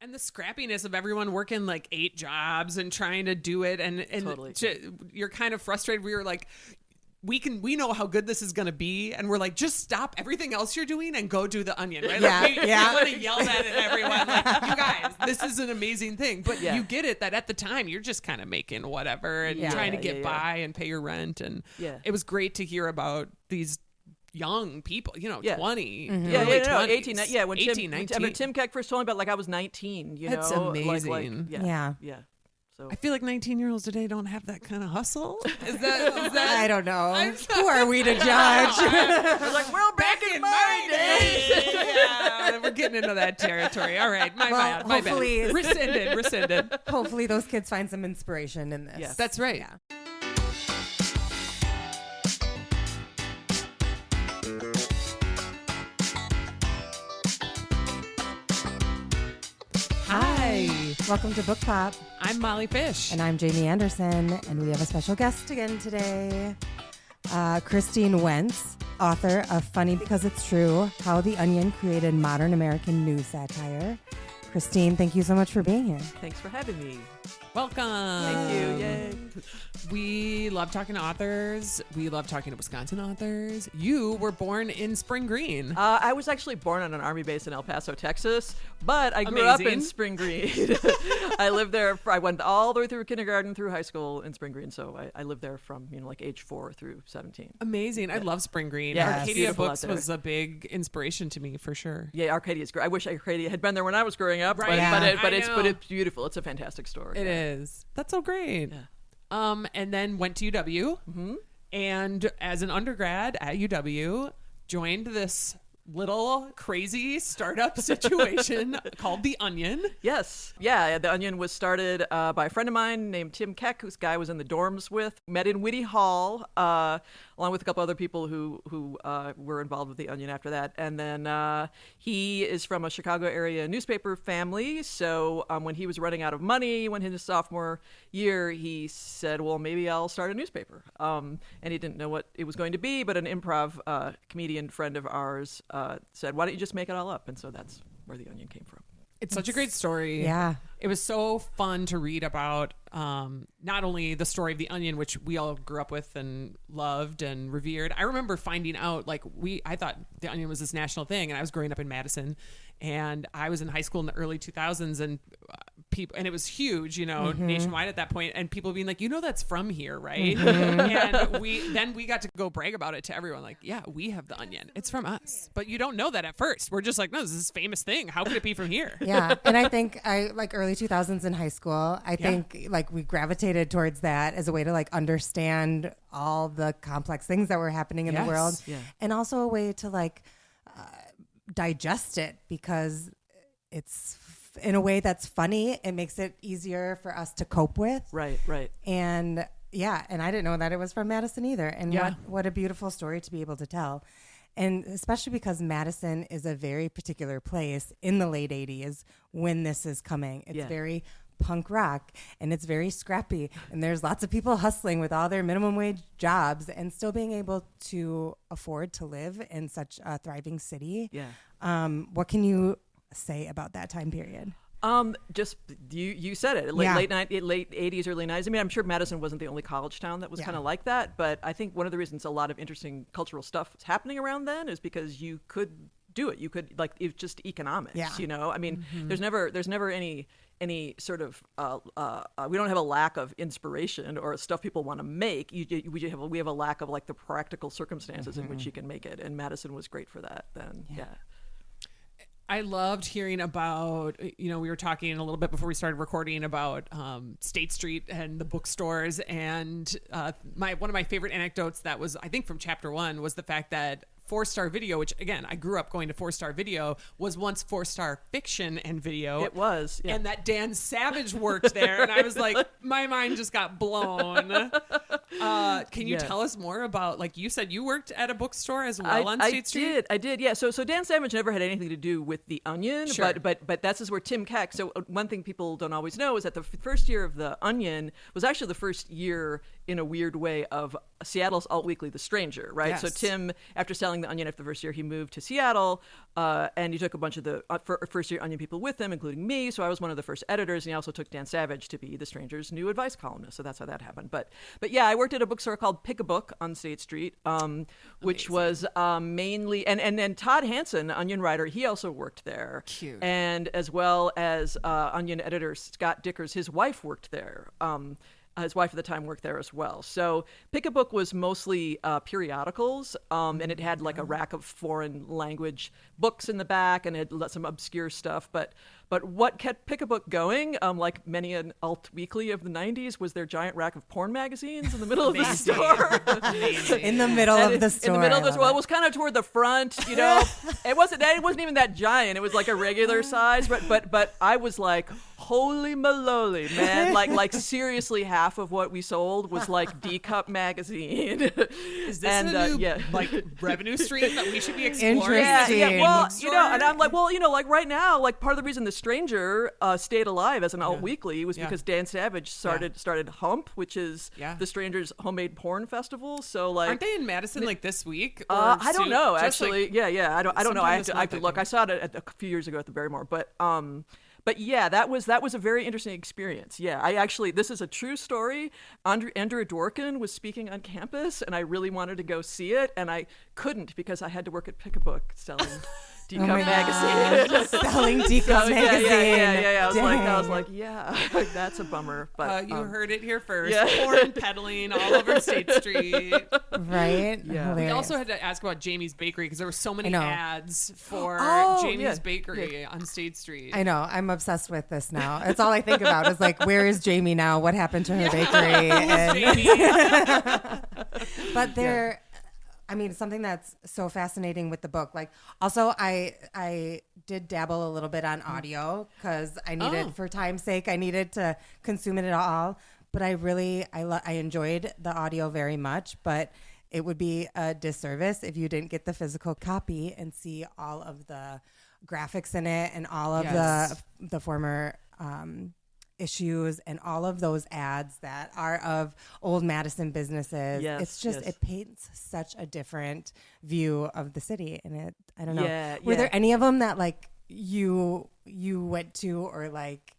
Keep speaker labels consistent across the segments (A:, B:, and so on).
A: And the scrappiness of everyone working like 8 jobs and trying to do it. And
B: Totally.
A: You're kind of frustrated. We were like, we know how good this is going to be. And we're like, just stop everything else you're doing and go do the Onion, right? Like, we want to yell that at everyone. Like, you guys, this is an amazing thing. But you get it that at the time, you're just kind of making whatever and trying to get by and pay your rent. And it was great to hear about these young people, 20, early 20s,
B: 18, when
A: 18, 19.
B: I mean, Tim Keck first told me about, like, I was 19,
A: That's amazing.
B: Yeah. So
A: I feel like 19-year-olds today don't have that kind of hustle. Is that
C: I don't know. Who are we to judge?
B: We're like, well, back in my day.
A: Yeah, we're getting into that territory. All right, my bad. Rescinded.
C: Hopefully those kids find some inspiration in this.
B: Yes.
A: That's right.
C: Yeah.
A: Hi.
C: Welcome to Book Pop.
A: I'm Molly Fish.
C: And I'm Jamie Anderson. And we have a special guest again today. Christine Wenc, author of Funny Because It's True, How the Onion Created Modern American News Satire. Christine, thank you so much for being here.
B: Thanks for having me.
A: Welcome.
B: Thank you. Yay.
A: We love talking to authors. We love talking to Wisconsin authors. You were born in Spring Green.
B: I was actually born on an Army base in El Paso, Texas, but I grew up in Spring Green. I lived there. I went all the way through kindergarten through high school in Spring Green, so I lived there from like age 4 through 17.
A: Amazing. I love Spring Green.
B: Yeah,
A: Arcadia Books was a big inspiration to me for sure.
B: Yeah, Arcadia is great. I wish Arcadia had been there when I was growing up,
A: Right.
B: but it's beautiful. It's a fantastic story.
A: It is. That's so great.
B: Yeah.
A: And then went to UW, and as an undergrad at UW, joined this little crazy startup situation called The Onion.
B: Yes. Yeah, The Onion was started by a friend of mine named Tim Keck, whose guy was in the dorms with. Met in Whitty Hall, along with a couple other people who were involved with The Onion after that. And then he is from a Chicago area newspaper family. So when he was running out of money, when his sophomore year, he said, well, maybe I'll start a newspaper. And he didn't know what it was going to be, but an improv comedian friend of ours said, why don't you just make it all up? And so that's where The Onion came from.
A: It's such a great story.
C: Yeah.
A: It was so fun to read about not only the story of The Onion, which we all grew up with and loved and revered. I remember finding out, I thought The Onion was this national thing, and I was growing up in Madison, and I was in high school in the early 2000s, and and it was huge, nationwide at that point, and people being like, that's from here, right? And we got to go brag about it to everyone, like, yeah, we have The Onion. It's from us. But you don't know that at first. We're just like, no, this is this famous thing. How could it be from here?
C: Yeah. And I think early 2000s in high school, I think we gravitated towards that as a way to understand all the complex things that were happening in the world.
B: Yeah.
C: And also a way to digest it, because it's in a way that's funny. It makes it easier for us to cope with.
B: Right.
C: And and I didn't know that it was from Madison either. And what a beautiful story to be able to tell. And especially because Madison is a very particular place in the late 80s when this is coming. It's very punk rock, and it's very scrappy, and there's lots of people hustling with all their minimum wage jobs and still being able to afford to live in such a thriving city. What can you say about that time period?
B: Just you said it. Late 80s, early 90s. I mean, I'm sure Madison wasn't the only college town that was kind of like that, but I think one of the reasons a lot of interesting cultural stuff was happening around then is because you could do it. You could it's just economics. I mean, there's never any sort of we don't have a lack of inspiration or stuff people want to make. We have a lack of the practical circumstances in which you can make it, and Madison was great for that then.
A: I loved hearing about, we were talking a little bit before we started recording about State Street and the bookstores. And one of my favorite anecdotes that was, I think, from chapter 1 was the fact that 4-Star Video, which again, I grew up going to 4-Star Video, was once 4-Star Fiction and Video.
B: It was. Yeah.
A: And that Dan Savage worked there. And I was like, my mind just got blown. Can you tell us more about, you said you worked at a bookstore as well on State Street?
B: I did. Yeah. So Dan Savage never had anything to do with The Onion,
A: sure.
B: but that's is where Tim Keck. So one thing people don't always know is that the first year of The Onion was actually the first year in a weird way of Seattle's alt weekly, The Stranger, right?
A: Yes.
B: So Tim, after selling selling the Onion after the first year, he moved to Seattle, and he took a bunch of the first-year Onion people with him, including me. So I was one of the first editors, and he also took Dan Savage to be The Stranger's new advice columnist. So that's how that happened. But yeah, I worked at a bookstore called Pick a Book on State Street, which was mainly and Todd Hansen, Onion writer, he also worked there.
A: Cute.
B: And as well as Onion editor Scott Dickers, his wife worked there. His wife at the time worked there as well. So Pick a Book was mostly periodicals, and it had like a rack of foreign language books in the back, and it had some obscure stuff. But what kept Pick a Book going, like many an alt weekly of the 90s, was their giant rack of porn magazines in the middle of the store.
C: In the middle of the store.
B: In the middle of the store. Well, it was kind of toward the front, you know. It wasn't even that giant. It was like a regular size, but I was like, holy maloli, man. Like seriously, half of what we sold was like D-Cup magazine.
A: Is this a new like revenue stream that we should be exploring?
C: Interesting.
B: Yeah, well, you know, and I'm like, well, you know, like right now, like part of the reason The Stranger stayed alive as an alt weekly was because Dan Savage started Hump, which is The Stranger's homemade porn festival. So like,
A: aren't they in Madison like this week? Or
B: I don't know,
A: just
B: actually.
A: Like,
B: I don't know. I have to look. I saw it a few years ago at the Barrymore, but yeah, that was a very interesting experience. Yeah, this is a true story. Andrew Dworkin was speaking on campus, and I really wanted to go see it, and I couldn't because I had to work at Pick a Book selling D-Cup magazine.
C: Selling D-Cup magazine.
B: Yeah. I was like, yeah, that's a bummer. But
A: you heard it here first. Porn peddling all over State Street.
C: Right?
B: Yeah.
A: We also had to ask about Jamie's Bakery because there were so many ads for Jamie's Bakery on State Street.
C: I know. I'm obsessed with this now. It's all I think about is like, where is Jamie now? What happened to her bakery? But there... I mean, something that's so fascinating with the book. Like, also, I did dabble a little bit on audio because I needed, for time's sake, I needed to consume it all. But I enjoyed the audio very much. But it would be a disservice if you didn't get the physical copy and see all of the graphics in it and all of the former issues and all of those ads that are of old Madison businesses. It's just it paints such a different view of the city, and I don't know. Were there any of them that like you went to, or like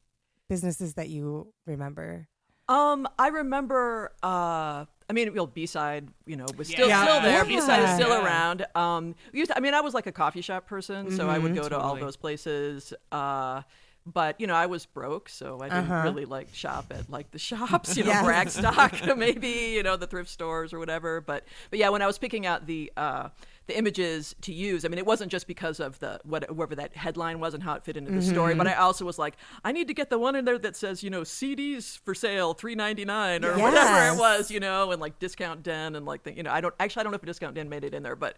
C: businesses that you remember?
B: I remember. I mean, B-side, was still there. B-side is still around. I was like a coffee shop person, so I would go to all those places. But, I was broke, so I didn't really like shop at like the shops, Bragg Stock, maybe, the thrift stores or whatever. But yeah, when I was picking out the images to use, I mean, it wasn't just because of whatever that headline was and how it fit into the story, but I also was like, I need to get the one in there that says, CDs for sale, $3.99 or whatever it was, and like Discount Den and like I don't know if a Discount Den made it in there, but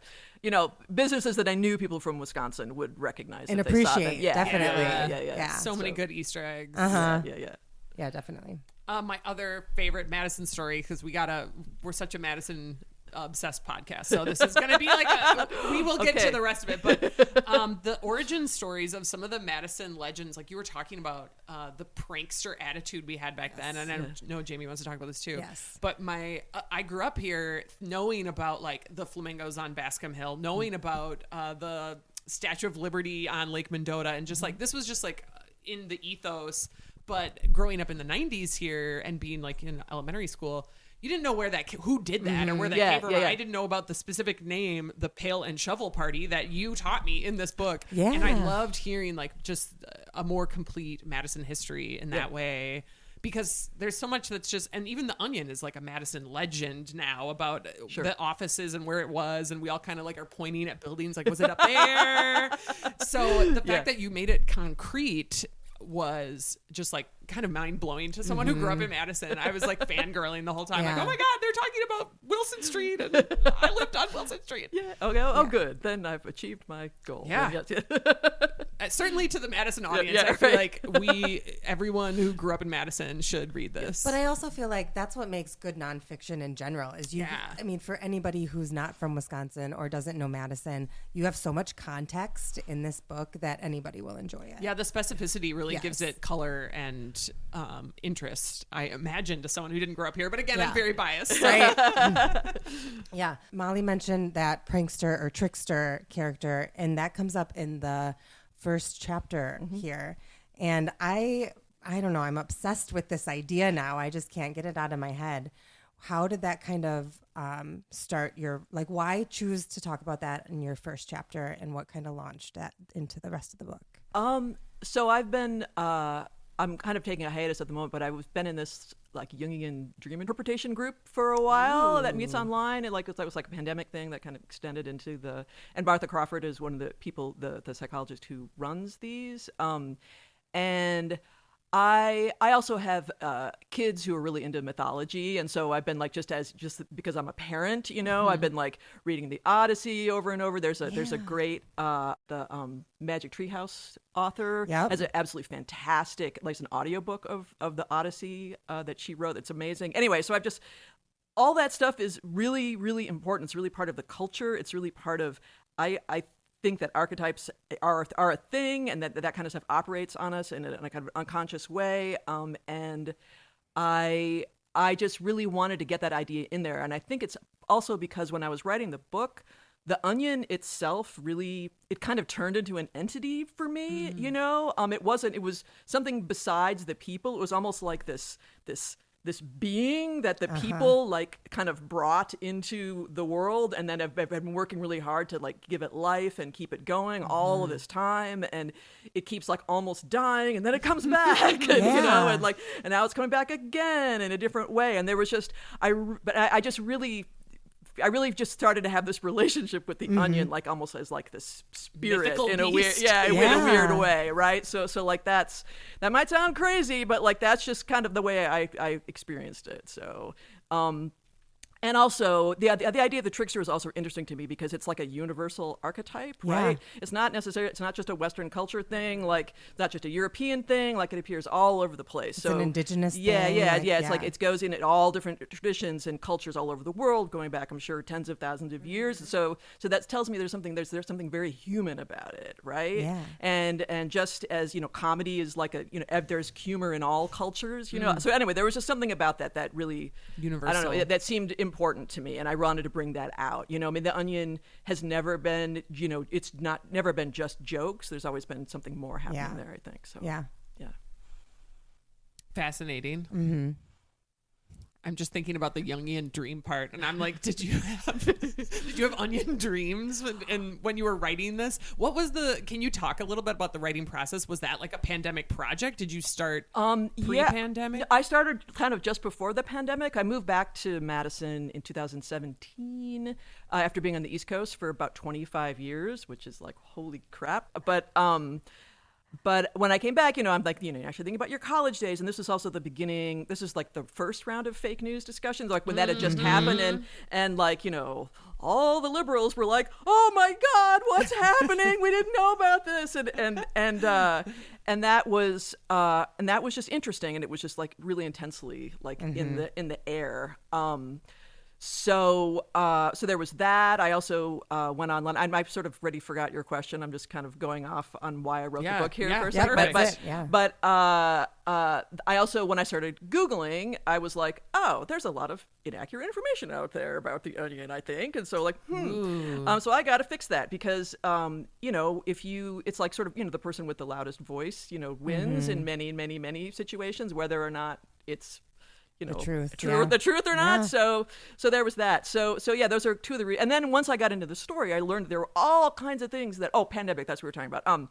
B: businesses that I knew people from Wisconsin would recognize
C: and
B: if
C: appreciate.
B: They saw them.
C: Definitely.
B: Yeah.
A: So many good Easter eggs.
C: Yeah, definitely.
A: My other favorite Madison story, because we're such a Madison obsessed podcast, so this is going to be like we will get to the rest of it, but the origin stories of some of the Madison legends, like you were talking about the prankster attitude we had back then, and I know Jamie wants to talk about this too. But I grew up here knowing about like the flamingos on Bascom Hill, knowing about the Statue of Liberty on Lake Mendota, and just like this was just like in the ethos. But growing up in the 90s here and being like in elementary school, you didn't know who did that or where that came from. I didn't know about the specific name, the Pail and Shovel Party, that you taught me in this book. Yeah. And I loved hearing like just a more complete Madison history in that way, because there's so much that's just, and even the Onion is like a Madison legend now about the offices and where it was. And we all kind of like are pointing at buildings like, was it up there? So the fact that you made it concrete was just like kind of mind-blowing to someone who grew up in Madison. I was like fangirling the whole time, like, oh my god, they're talking about Wilson Street and I lived on Wilson Street.
B: Good, then I've achieved my goal.
A: certainly to the Madison audience,
B: Yeah,
A: I feel
B: right.
A: like everyone who grew up in Madison should read this.
C: But I also feel like that's what makes good nonfiction in general is I mean, for anybody who's not from Wisconsin or doesn't know Madison, you have so much context in this book that anybody will enjoy it.
A: Yeah, the specificity really gives it color and interest, I imagine, to someone who didn't grow up here. But again, I'm very biased.
C: Right. Yeah. Molly mentioned that prankster or trickster character, and that comes up in the first chapter here. And I don't know, I'm obsessed with this idea now. I just can't get it out of my head. How did that kind of start your, like, why choose to talk about that in your first chapter, and what kind of launched that into the rest of the book?
B: So I've been, I'm kind of taking a hiatus at the moment, but I've been in this like Jungian dream interpretation group for a while that meets online. And that was like a pandemic thing that kind of extended into and Martha Crawford is one of the people, the psychologist who runs these. And I also have kids who are really into mythology, and so I've been like just because I'm a parent, I've been like reading the Odyssey over and over. There's a great Magic Treehouse author has an absolutely fantastic, like, an audiobook of the Odyssey that she wrote. It's amazing. Anyway, so all that stuff is really, really important. It's really part of the culture. It's really part of I think that archetypes are a thing, and that kind of stuff operates on us in a kind of unconscious way. And I just really wanted to get that idea in there. And I think it's also because when I was writing the book, the Onion itself it kind of turned into an entity for me, It was something besides the people. It was almost like this being that the people like kind of brought into the world, and then have been working really hard to like give it life and keep it going all of this time, and it keeps like almost dying, and then it comes back, and, and now it's coming back again in a different way. And there was just I really just started to have this relationship with the Onion, like almost as like this spirit
A: mythical
B: in a
A: beast.
B: weird, in a weird way, right? So like that might sound crazy, but like that's just kind of the way I experienced it. So, and also the idea of the trickster is also interesting to me because it's like a universal archetype, right? It's not just a Western culture thing, like not just a European thing, like it appears all over the place.
C: It's an indigenous thing.
B: It's like it goes in at all different traditions and cultures all over the world, going back, I'm sure, tens of thousands of years. So that tells me there's something very human about it, right?
C: Yeah.
B: And just as, comedy is like there's humor in all cultures, So anyway, there was just something about that really
A: universal.
B: I don't know, that seemed important to me, and I wanted to bring that out. I mean, the Onion has never been, it's never been just jokes. There's always been something more happening there, I think. So yeah.
A: Fascinating. Mm-hmm. I'm just thinking about the Jungian dream part, and I'm like, did you have onion dreams when you were writing this? Can you talk a little bit about the writing process? Was that like a pandemic project? Did you start pre-pandemic?
B: I started kind of just before the pandemic. I moved back to Madison in 2017 after being on the East Coast for about 25 years, which is like, holy crap. But when I came back, I'm like, actually thinking about your college days. And this is also the beginning. This is like the first round of fake news discussions, like when that had just happened. And like, all the liberals were like, oh my God, what's happening? We didn't know about this. And that was just interesting. And it was just like really intensely like in the air. So there was that. I also went online. I sort of already forgot your question. I'm just kind of going off on why I wrote the book here for a second. But I also, when I started Googling, I was like, oh, there's a lot of inaccurate information out there about the Onion, I think. And so like, so I got to fix that because, it's like sort of, the person with the loudest voice, wins in many, many, many situations, whether or not it's, the truth or not. So there was that. So yeah, those are two of the and then once I got into the story, I learned there were all kinds of things that pandemic, that's what we were talking about.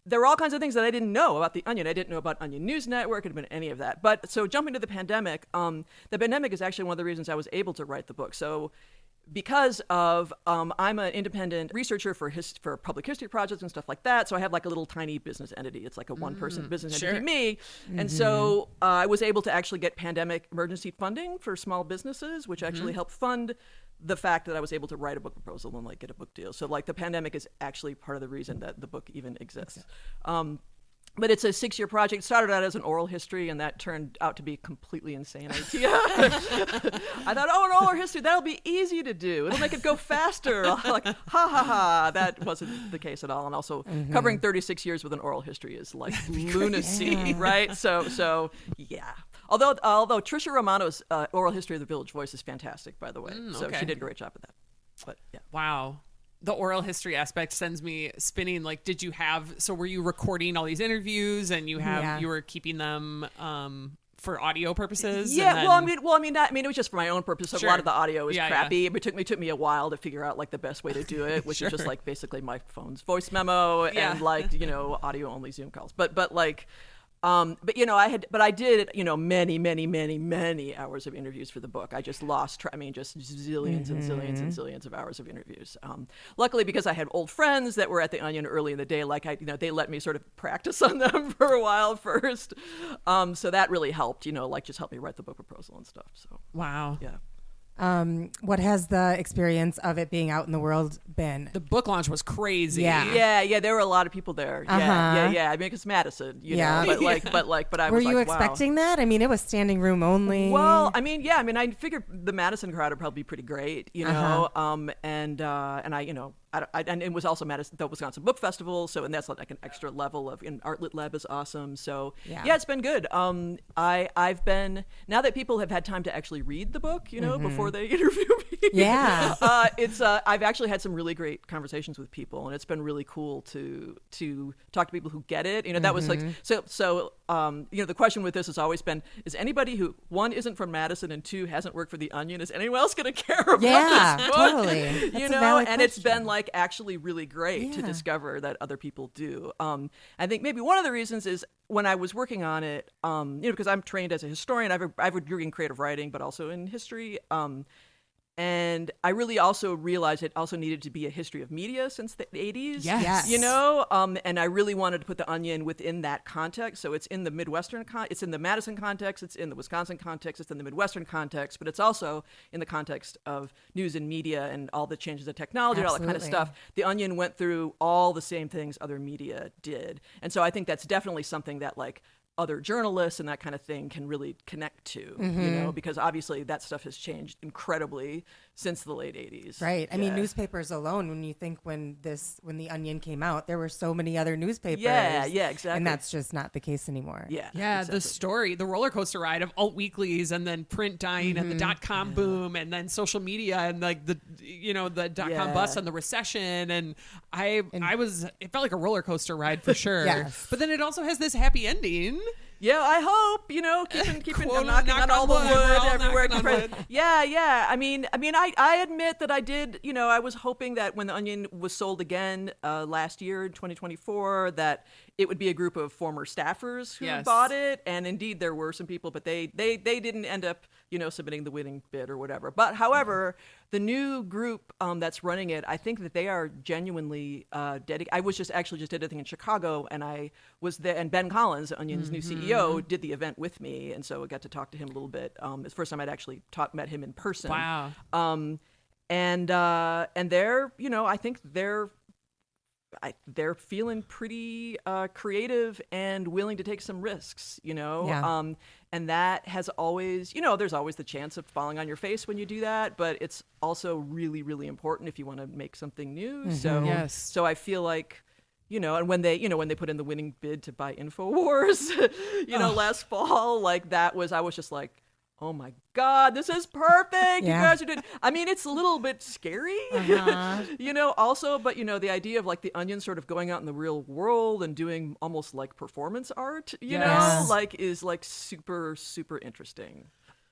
B: There were all kinds of things that I didn't know about the Onion. I didn't know about Onion News Network. It had been any of that. But so jumping to the pandemic is actually one of the reasons I was able to write the book. So because of I'm an independent researcher for public history projects and stuff like that, so I have like a little tiny business entity. It's like a one-person business entity, me. And so I was able to actually get pandemic emergency funding for small businesses, which actually helped fund the fact that I was able to write a book proposal and like get a book deal. So like the pandemic is actually part of the reason that the book even exists. But it's a 6-year project. It started out as an oral history, and that turned out to be a completely insane idea. I thought, an oral history, that'll be easy to do. It'll make it go faster. Like, ha, ha, ha. That wasn't the case at all. And also, covering 36 years with an oral history is like lunacy, right? So, yeah. Although Tricia Romano's oral history of the Village Voice is fantastic, by the way. So she did a great job with that. But yeah.
A: Wow. The oral history aspect sends me spinning. Like, were you recording all these interviews and you were keeping them for audio purposes?
B: Yeah. It was just for my own purpose. So a lot of the audio is crappy. Yeah. It took me a while to figure out like the best way to do it, which is just like basically my phone's voice memo and like, audio only Zoom calls. But like, I did, many hours of interviews for the book. I just lost track. I mean, just zillions and zillions and zillions of hours of interviews. Luckily, because I had old friends that were at the Onion early in the day, like they let me sort of practice on them for a while first. So that really helped, just helped me write the book proposal and stuff. So
A: wow,
B: yeah.
C: What has the experience of it being out in the world been?
A: The book launch was crazy.
B: Yeah. There were a lot of people there. Yeah. I mean, it's Madison, know. But I
C: were
B: was
C: you
B: like,
C: expecting that? I mean, it was standing room only.
B: Well, I figured the Madison crowd would probably be pretty great, and it was also the Wisconsin Book Festival, and that's like an extra level of. Art Lit Lab is awesome, so yeah, it's been good. I've been, now that people have had time to actually read the book, before they interview me.
C: Yeah,
B: I've actually had some really great conversations with people, and it's been really cool to talk to people who get it. That was like so. The question with this has always been: is anybody who, one, isn't from Madison, and two, hasn't worked for the Onion, is anyone else going to care about this book?
C: Totally. That's a valid
B: and it's
C: question.
B: been like actually really great to discover that other people do. I think maybe one of the reasons is when I was working on it, because I'm trained as a historian, I have a degree in creative writing, but also in history. And I really also realized it also needed to be a history of media since the 80s.
C: Yes.
B: And I really wanted to put the Onion within that context. So it's in the Midwestern, it's in the Madison context, it's in the Wisconsin context, it's in the Midwestern context, but it's also in the context of news and media and all the changes of technology and all that kind of stuff. The Onion went through all the same things other media did. And so I think that's definitely something that like other journalists and that kind of thing can really connect to, because obviously that stuff has changed incredibly since the late 80s.
C: Right. I mean, newspapers alone, when you think when the Onion came out, there were so many other newspapers.
B: Yeah, exactly.
C: And that's just not the case anymore.
B: Yeah.
A: Exactly. The roller coaster ride of alt weeklies and then print dying and the .com boom and then social media and like the .com bust and the recession. And it felt like a roller coaster ride for sure.
C: Yes.
A: But then it also has this happy ending.
B: Yeah, I hope, keeping knocking on all the wood everywhere. Yeah. I mean, I admit that I did, I was hoping that when the Onion was sold again last year, 2024, that it would be a group of former staffers who bought it. And indeed, there were some people, but they didn't end up, submitting the winning bid or whatever. But however, the new group that's running it, I think that they are genuinely dedicated. I was just did a thing in Chicago, and I was there, and Ben Collins, Onion's new CEO, did the event with me, and so I got to talk to him a little bit. It's the first time I'd actually met him in person.
A: Wow.
B: And they're, I think they're feeling pretty creative and willing to take some risks, and that has always, there's always the chance of falling on your face when you do that, but it's also really, really important if you want to make something new. So I feel like, and when they put in the winning bid to buy InfoWars, last fall, like I was just like, oh my God, this is perfect. You guys are doing, I mean, it's a little bit scary, also, but the idea of like the Onion sort of going out in the real world and doing almost like performance art, is like super, super interesting.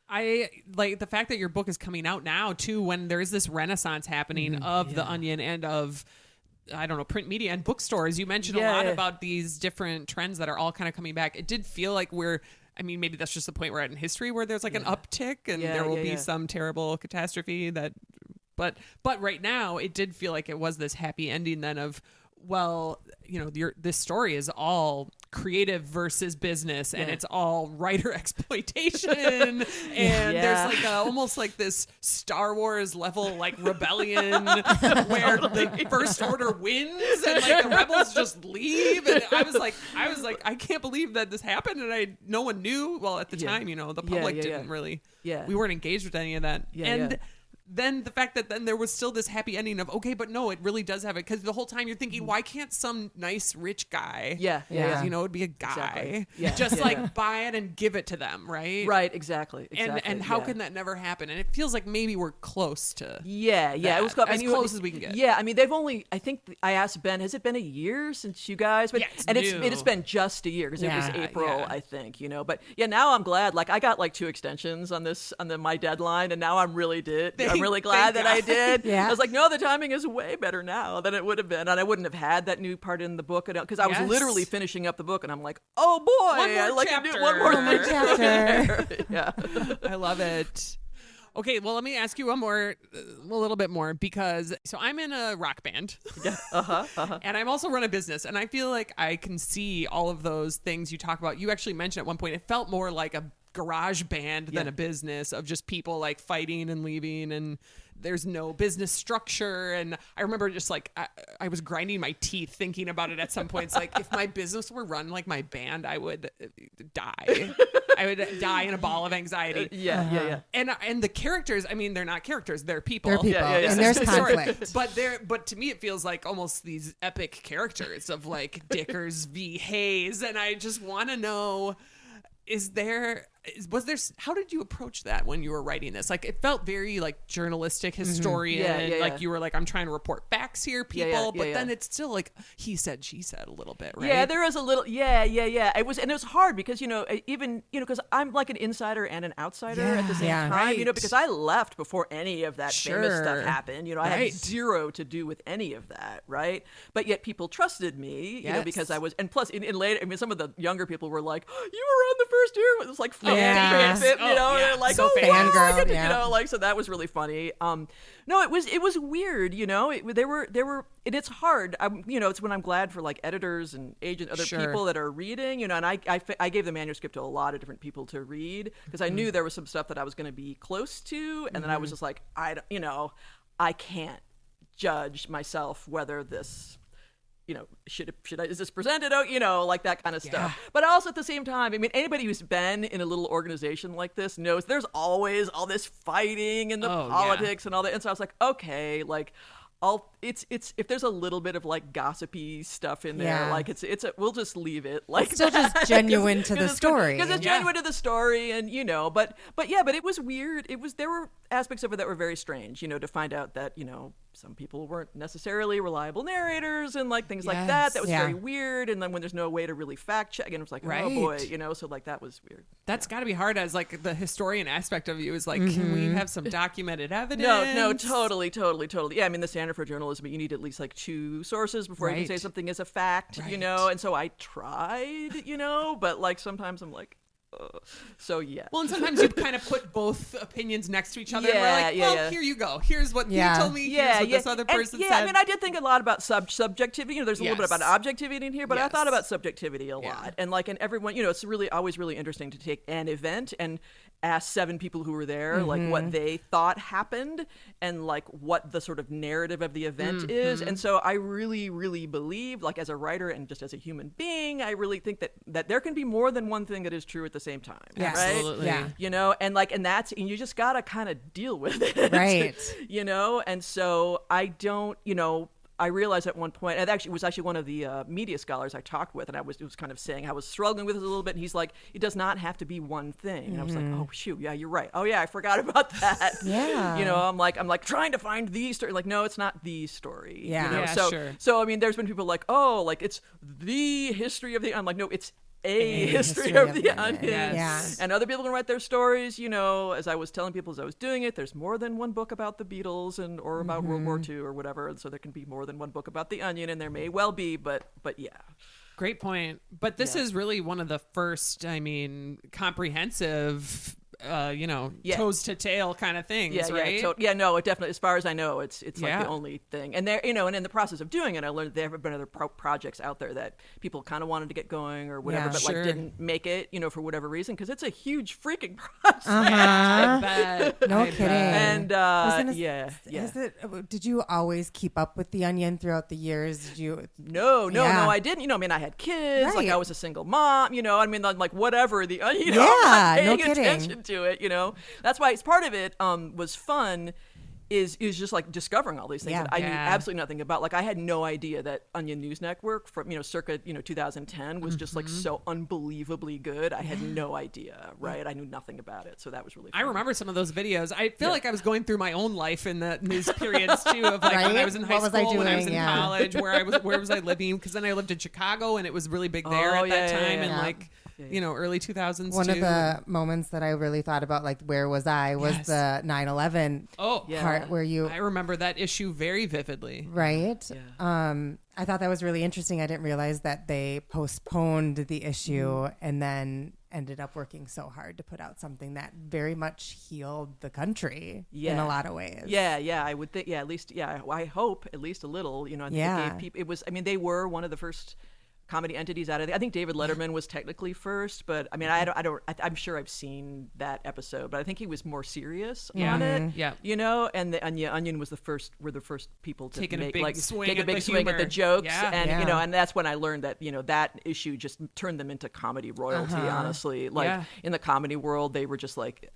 A: I like the fact that your book is coming out now too, when there's this renaissance happening of the Onion and of, I don't know, print media and bookstores. You mentioned a lot about these different trends that are all kind of coming back. It did feel like maybe that's just the point we're at in history where there's like an uptick and there will be some terrible catastrophe but right now it did feel like it was this happy ending then of well, this story is all creative versus business, and it's all writer exploitation, and there's like almost like this Star Wars level like rebellion where the First Order wins and like the rebels just leave, and I was like, I can't believe that this happened, and no one knew. Well, at the time, the public didn't really. Yeah, we weren't engaged with any of that, then the fact that then there was still this happy ending of, okay, but no, it really does have it. Because the whole time you're thinking, why can't some nice rich guy, it'd be a guy, just like buy it and give it to them, right?
B: Right, exactly.
A: And how can that never happen? And it feels like maybe we're close to
B: it was
A: as close as we can get.
B: Yeah, I mean, I think I asked Ben, has it been a year since you guys? But, it's been just a year because it was April, I think, But now I'm glad. Like, I got like 2 extensions on my deadline, and now I'm really glad that I did. I was like, no, the timing is way better now than it would have been. And I wouldn't have had that new part in the book because I was literally finishing up the book, and I'm like, oh boy, one more chapter. Yeah.
A: I love it. Okay, well, let me ask you a little bit more, because so I'm in a rock band, and I'm also run a business, and I feel like I can see all of those things you talk about. You actually mentioned at one point it felt more like a garage band than a business of just people like fighting and leaving, and there's no business structure. And I remember just like I was grinding my teeth thinking about it at some points. Like, if my business were run like my band, I would die. I would die in a ball of anxiety. And the characters, I mean, they're not characters, they're people.
C: And there's conflict.
A: But to me it feels like almost these epic characters of like Dickers v. Hayes, and I just want to know, how did you approach that when you were writing this? Like, it felt very like journalistic, historian, like you were like, I'm trying to report facts here, people, but then it's still like he said, she said a little bit, right?
B: Yeah, there is a little, It was hard because, because I'm like an insider and an outsider at the same time, because I left before any of that famous stuff happened. I had zero to do with any of that, right? But yet people trusted me, because I was, and plus in later, I mean, some of the younger people were like, you were on the first year. It was like, and like,
A: so
B: fangirl, so that was really funny. No, it was weird, there were, and it's hard. It's when I'm glad for like editors and other people that are reading, and I gave the manuscript to a lot of different people to read because I knew there was some stuff that I was going to be close to, and then I was just like, I can't judge myself whether this, should I, is this presented, like that kind of stuff. But also at the same time, I mean, anybody who's been in a little organization like this knows there's always all this fighting and the politics and all that. And so I was like, okay, like, it's if there's a little bit of like gossipy stuff in there, like we'll just leave it like
C: it's still just genuine to the story,
B: because it's genuine to the story, and but it was weird. There were aspects of it that were very strange, to find out that some people weren't necessarily reliable narrators and like things like that. That was very weird. And then when there's no way to really fact check, and it was like, oh boy, so like that was weird.
A: That's got to be hard as like the historian aspect of you is like, can we have some documented evidence?
B: No, totally. Yeah, I mean, the standard for journalism, you need at least like 2 sources before you can say something is a fact, and so I tried, but like sometimes I'm like, so yeah.
A: Well, and sometimes you kind of put both opinions next to each other. And we're like, here you go. Here's what you told me. Here's what this other person said.
B: I mean, I did think a lot about subjectivity. There's a little bit about objectivity in here, but I thought about subjectivity a lot. And like, and everyone, it's really always really interesting to take an event and ask 7 people who were there, like what they thought happened and like what the sort of narrative of the event is. And so I really, really believe, like as a writer and just as a human being, I really think that there can be more than one thing that is true at the same time.
C: Yes.
B: Right?
A: Absolutely.
C: Yeah.
B: And you just gotta kind of deal with it.
C: Right.
B: And so I don't, I realized at one point, and it was actually one of the media scholars I talked with, and it was kind of saying I was struggling with it a little bit, and he's like, it does not have to be one thing. And I was like, oh shoot, yeah, you're right. Oh yeah, I forgot about that. I'm like trying to find the story. Like, no, it's not the story. So I mean, there's been people like, oh, like it's the history of the. I'm like, no, it's a history of the Onion.
C: Yes.
B: And other people can write their stories, as I was telling people as I was doing it, there's more than one book about the Beatles or about World War II or whatever, and so there can be more than one book about the Onion, and there may well be, but yeah.
A: Great point. But this is really one of the first, comprehensive toes to tail kind of things, right?
B: No, it definitely, as far as I know, it's like the only thing. And there, and in the process of doing it, I learned there have been other projects out there that people kind of wanted to get going or whatever, but like didn't make it, for whatever reason, because it's a huge freaking process.
A: I bet.
C: No kidding.
B: And
C: did you always keep up with The Onion throughout the years? Did you?
B: No, I didn't. I had kids. Like I was a single mom. Like whatever. The Onion. I'm paying attention to it. That's why it's part of it. Was fun. Is just like discovering all these things that I knew absolutely nothing about. Like I had no idea that Onion News Network from circa 2010 was just like so unbelievably good. I had no idea, right? I knew nothing about it, so that was really fun.
A: I remember some of those videos. I feel like I was going through my own life in the news periods too, of like when I was in high school, when I was in college, where was I living? Because then I lived in Chicago and it was really big there at that time, and like. Early 2000s.
C: One of the moments that I really thought about, like, where was I, was the 9/11 part where
A: I remember that issue very vividly.
C: Right? Yeah. I thought that was really interesting. I didn't realize that they postponed the issue and then ended up working so hard to put out something that very much healed the country in a lot of ways.
B: I would think, at least, I hope at least a little, I think it gave people, it was, they were one of the first comedy entities out of I think David Letterman was technically first, but I'm sure I've seen that episode, but I think he was more serious on it. Yeah. And the Onion was the first people to take a big swing at the jokes. And that's when I learned that, that issue just turned them into comedy royalty, honestly. Like in the comedy world, they were just like,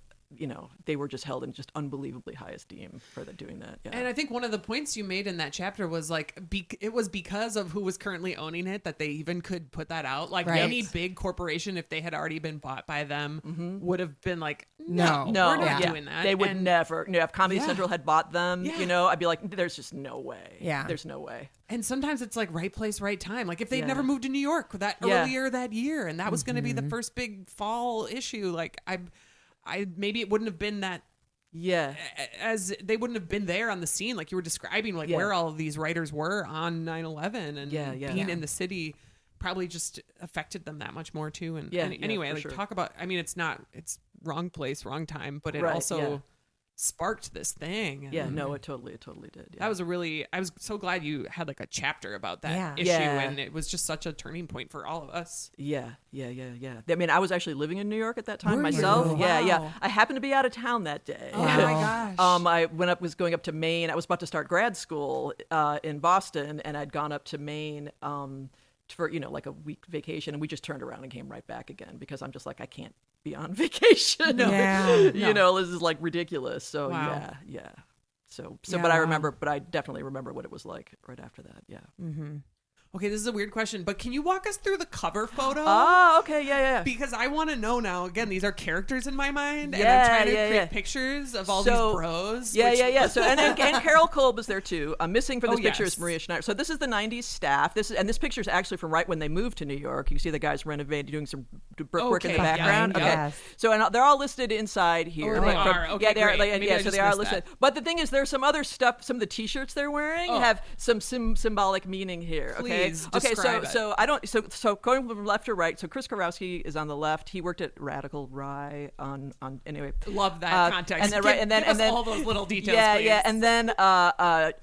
B: they were just held in just unbelievably high esteem for doing that. Yeah.
A: And I think one of the points you made in that chapter was like, it was because of who was currently owning it that they even could put that out. Like any big corporation, if they had already been bought by them, would have been like, no, we're not doing that.
B: They would never. If Comedy Central had bought them, I'd be like, there's just no way.
C: Yeah.
B: There's no way.
A: And sometimes it's like right place, right time. Like if they'd never moved to New York earlier that year, and that was going to be the first big fall issue, like maybe it wouldn't have been that. Yeah. As they wouldn't have been there on the scene, like you were describing, like where all of these writers were on 9/11, and being in the city probably just affected them that much more too. And anyway, like talk about, it's wrong place, wrong time, but it also sparked this thing.
B: Yeah, no, it totally did. Yeah.
A: That was I was so glad you had like a chapter about that issue, and it was just such a turning point for all of us.
B: Yeah. I was actually living in New York at that time myself. Yeah. I happened to be out of town that day.
A: Oh my gosh.
B: I was going up to Maine. I was about to start grad school in Boston, and I'd gone up to Maine for like a week vacation, and we just turned around and came right back again because I'm just like, I can't be on vacation. This is like ridiculous. So yeah. So but I definitely remember what it was like right after that. Yeah.
C: Mm-hmm.
A: Okay, this is a weird question, but can you walk us through the cover photo?
B: Oh, okay, yeah.
A: Because I want to know now. Again, these are characters in my mind, and I'm trying to create pictures of all these bros.
B: Yeah. So and Carol Kolb is there too. Missing from this picture is Maria Schneider. So this is the '90s staff. This picture is actually from right when they moved to New York. You can see the guys renovating, doing some brickwork in the background.
C: Yeah,
B: okay,
C: yes.
B: So and they're all listed inside here.
A: Oh, they are. Okay,
B: they are.
A: Great.
B: So they are listed. That. But the thing is, there's some other stuff. Some of the T-shirts they're wearing have some symbolic meaning here.
A: Please
B: describe it. So I don't. So going from left to right. So Chris Karowski is on the left. He worked at Radical Rye on anyway.
A: Love that context. And then all those little details. Please.
B: Yeah. And then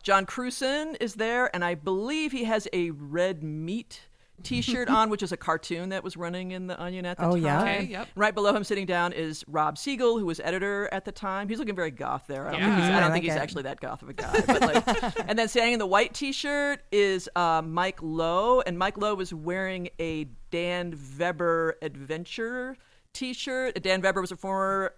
B: John Cruson is there, and I believe he has a red meat T-shirt on, which is a cartoon that was running in the Onion at the time.
C: Oh yeah.
A: Okay, yep.
B: Right below him, sitting down, is Rob Siegel, who was editor at the time. He's looking very goth there. I don't think he's actually that goth of a guy. But and then standing in the white T-shirt is Mike Lowe, and Mike Lowe was wearing a Dan Weber adventure T-shirt. Dan Weber was a former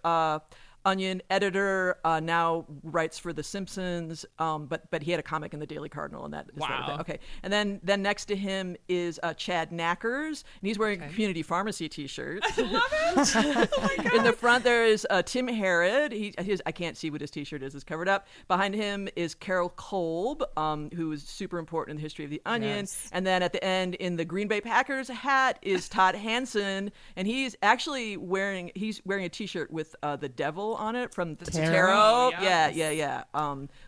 B: Onion editor, now writes for The Simpsons, but he had a comic in the Daily Cardinal, and that is okay. And then next to him is Chad Knackers, and he's wearing a Community Pharmacy T-shirt.
A: I love it. Oh my God.
B: In the front there is Tim Harrod. I can't see what his T-shirt is. It's covered up. Behind him is Carol Kolb, who is super important in the history of the Onion. Yes. And then at the end, in the Green Bay Packers hat, is Todd Hansen, and he's actually wearing a T-shirt with the devil on it from the Tarot. Yeah.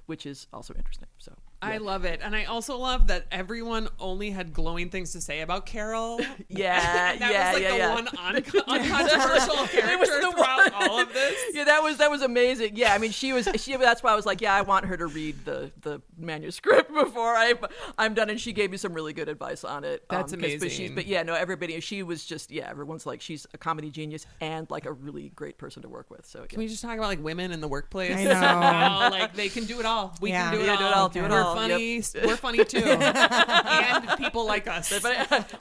B: Which is also interesting. So
A: I love it. And I also love that everyone only had glowing things to say about Carol.
B: That
A: was like the one uncontroversial character throughout all of this.
B: Yeah, that was amazing. Yeah, I mean, she that's why I was like, yeah, I want her to read the manuscript before I'm done, and she gave me some really good advice on it.
A: That's amazing.
B: But yeah, no, everybody, she was just, yeah, everyone's like, she's a comedy genius and like a really great person to work with. So yeah.
A: Can we just talk about like women in the workplace?
C: I know.
A: How, like they can do it all. We can do it all.
B: Do it
A: We're
B: all.
A: funny.
B: Yep.
A: We're funny too. And people like us.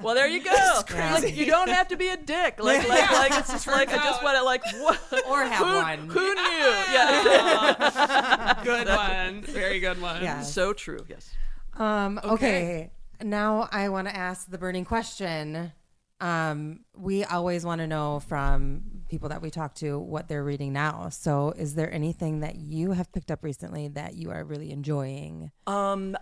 B: Well, there you go. Like, you don't have to be a dick. Like it's just like, I just want to like, what?
C: Or have one.
B: Who knew? Yeah.
A: Good one. Very good one.
C: Yeah.
B: So true. Yes.
C: Okay. Now I want to ask the burning question. We always want to know from people that we talk to what they're reading now. So is there anything that you have picked up recently that you are really enjoying?
B: I'm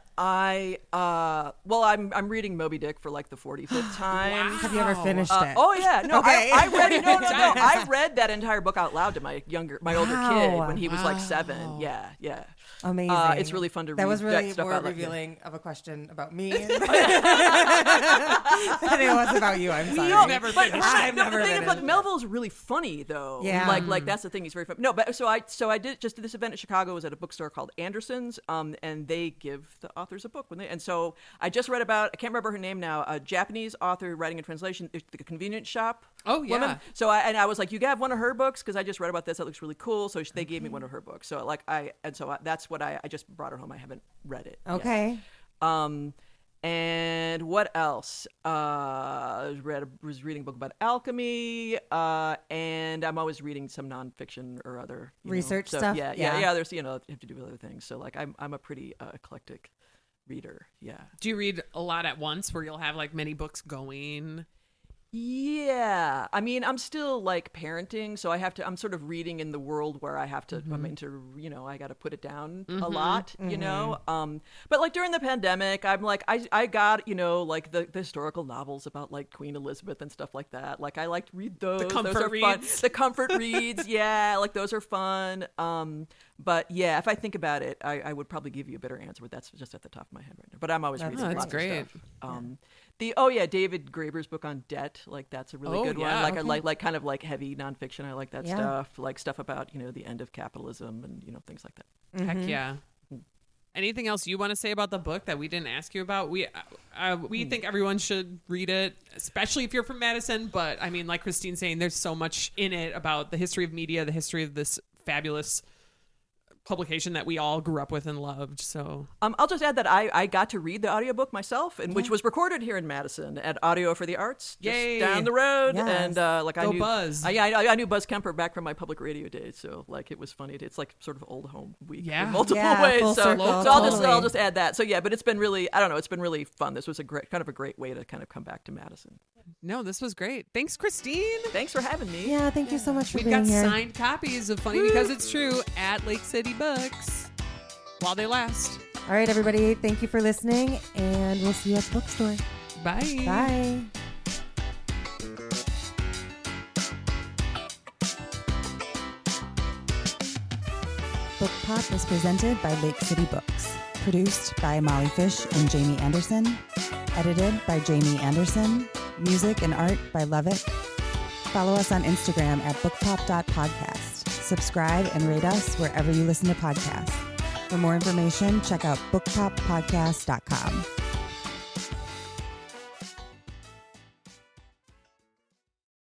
B: reading Moby Dick for like the 45th time.
C: Have you ever finished it?
B: Oh yeah, no,
C: Okay.
B: I read no. I read that entire book out loud to my older kid when he was like 7. Yeah.
C: Amazing.
B: It's really fun to read.
C: That was really
B: stuff
C: more
B: out
C: revealing of a question about me than it was about you. I'm sorry.
A: You've never finished.
C: I've
B: The
C: never
B: thing is,
C: finished.
B: like, Melville's really funny though.
C: Yeah.
B: Like that's the thing. He's very funny. No, but so I did this event in Chicago. It was at a bookstore called Anderson's. And they give the authors a book and so I just read about, I can't remember her name now, a Japanese author writing a translation, The Convenience Shop.
A: Oh, yeah.
B: Woman. So I was like, you have one of her books because I just read about this. That looks really cool. So they gave me one of her books. So that's what I just brought her home. I haven't read it yet.
C: Okay.
B: And what else? I was reading a book about alchemy, and I'm always reading some nonfiction or other
C: Research
B: so,
C: stuff?
B: Yeah. There's have to do with other things. So like I'm a pretty eclectic reader. Yeah.
A: Do you read a lot at once where you'll have like many books going?
B: Yeah, I mean, I'm still like parenting, so I'm sort of reading in the world where I have to, I got to put it down a lot, but like during the pandemic, I'm like, I got, like the historical novels about like Queen Elizabeth and stuff like that. Like I like to read those.
A: The comfort
B: those are
A: reads.
B: fun. The comfort reads. Yeah. Like those are fun. But yeah, if I think about it, I would probably give you a better answer, but that's just at the top of my head right now. But I'm always reading lots of stuff. David Graeber's book on debt, like that's a really good one. Like I like kind of like heavy nonfiction. I like that stuff, like stuff about the end of capitalism and things like that.
A: Heck yeah. Anything else you want to say about the book that we didn't ask you about? We think everyone should read it, especially if you're from Madison. But I mean, like Christine's saying, there's so much in it about the history of media, the history of this fabulous publication that we all grew up with and loved. So
B: I'll just add that I got to read the audiobook myself, which was recorded here in Madison at Audio for the Arts, just down the road.
C: Yes.
B: And I knew
A: Buzz.
B: I knew Buzz Kemper back from my public radio days, so like it was funny. It's like sort of old home week in multiple ways.
C: Full
B: So
C: circle,
B: I'll just add that. So yeah, but it's been really, I don't know, it's been really fun. This was a great way to kind of come back to Madison.
A: No, this was great. Thanks, Christine.
B: Thanks for having me.
C: Yeah, thank you so much for
A: We've
C: being
A: got
C: here.
A: signed copies of Funny Because It's True at Lake City Books while they last.
C: All right, everybody, thank you for listening, and we'll see you at the bookstore.
A: Bye.
C: Bye. Book Pop is presented by Lake City Books. Produced by Molly Fish and Jamie Anderson. Edited by Jamie Anderson. Music and art by Lovett. Follow us on Instagram at bookpop.podcast. Subscribe and rate us wherever you listen to podcasts. For more information, check out bookpoppodcast.com.